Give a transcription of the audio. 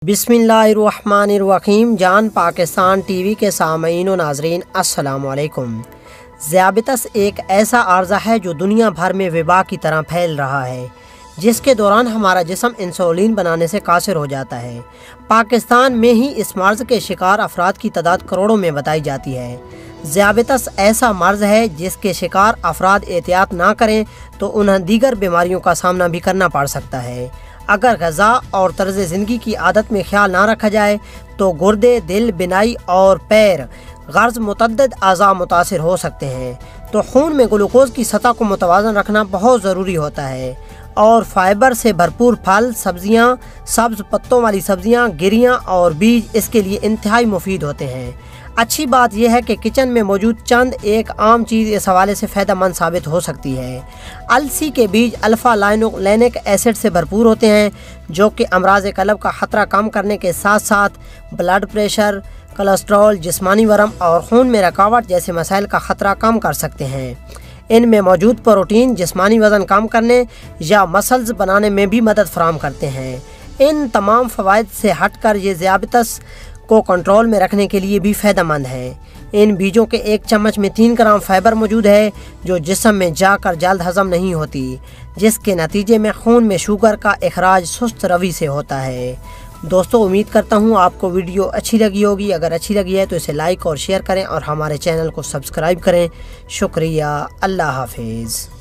बिस्मिल्लाहिर्रहमानिर्रहीम। जान पाकिस्तान टीवी के सामईन व नाजरीन अस्सलाम वालेकुम। ज़ियाबतस एक ऐसा आर्ज़ा है जो दुनिया भर में वबा की तरह फैल रहा है, जिसके दौरान हमारा जिस्म इंसुलिन बनाने से कासिर हो जाता है। पाकिस्तान में ही इस मर्ज़ के शिकार अफराद की तादाद करोड़ों में बताई जाती है। ज़ियाबतस ऐसा मर्ज़ है जिसके शिकार अफराद एहतियात ना करें तो उन्हें दीगर बीमारियों का सामना भी करना पड़ सकता है। अगर ग़ज़ा और तर्ज़ ज़िंदगी की आदत में ख्याल ना रखा जाए तो गुर्दे, दिल, बिनाई और पैर गर्ज़ मुतअद्दिद अज़ा मुतासिर हो सकते हैं। तो खून में ग्लूकोज़ की सतह को मुतवाज़न रखना बहुत ज़रूरी होता है और फाइबर से भरपूर फल, सब्ज़ियाँ, सब्ज़ पत्तों वाली सब्ज़ियाँ, गिरियाँ और बीज इसके लिए इंतहाई मुफीद होते हैं। अच्छी बात यह है कि किचन में मौजूद चंद एक आम चीज़ इस हवाले से फ़ायदेमंद साबित हो सकती है। अलसी के बीज अल्फ़ा लाइनोलेनिक एसिड से भरपूर होते हैं, जो कि अमराज़ क़ल्ब का ख़तरा कम करने के साथ साथ ब्लड प्रेशर, कोलेस्ट्रॉल, जिस्मानी वरम और खून में रुकावट जैसे मसाइल का ख़तरा कम कर सकते हैं। इनमें मौजूद प्रोटीन जिस्मानी वज़न कम करने या मसल्स बनाने में भी मदद फराहम करते हैं। इन तमाम फ़वाइद से हटकर ये ज़ियाबतस को कंट्रोल में रखने के लिए भी फ़ायदेमंद है। इन बीजों के एक चम्मच में 3 ग्राम फाइबर मौजूद है, जो जिस्म में जाकर जल्द हज़म नहीं होती, जिसके नतीजे में खून में शुगर का इखराज सुस्त रवि से होता है। दोस्तों, उम्मीद करता हूँ आपको वीडियो अच्छी लगी होगी। अगर अच्छी लगी है तो इसे लाइक और शेयर करें और हमारे चैनल को सब्सक्राइब करें। शुक्रिया। अल्लाह हाफिज़।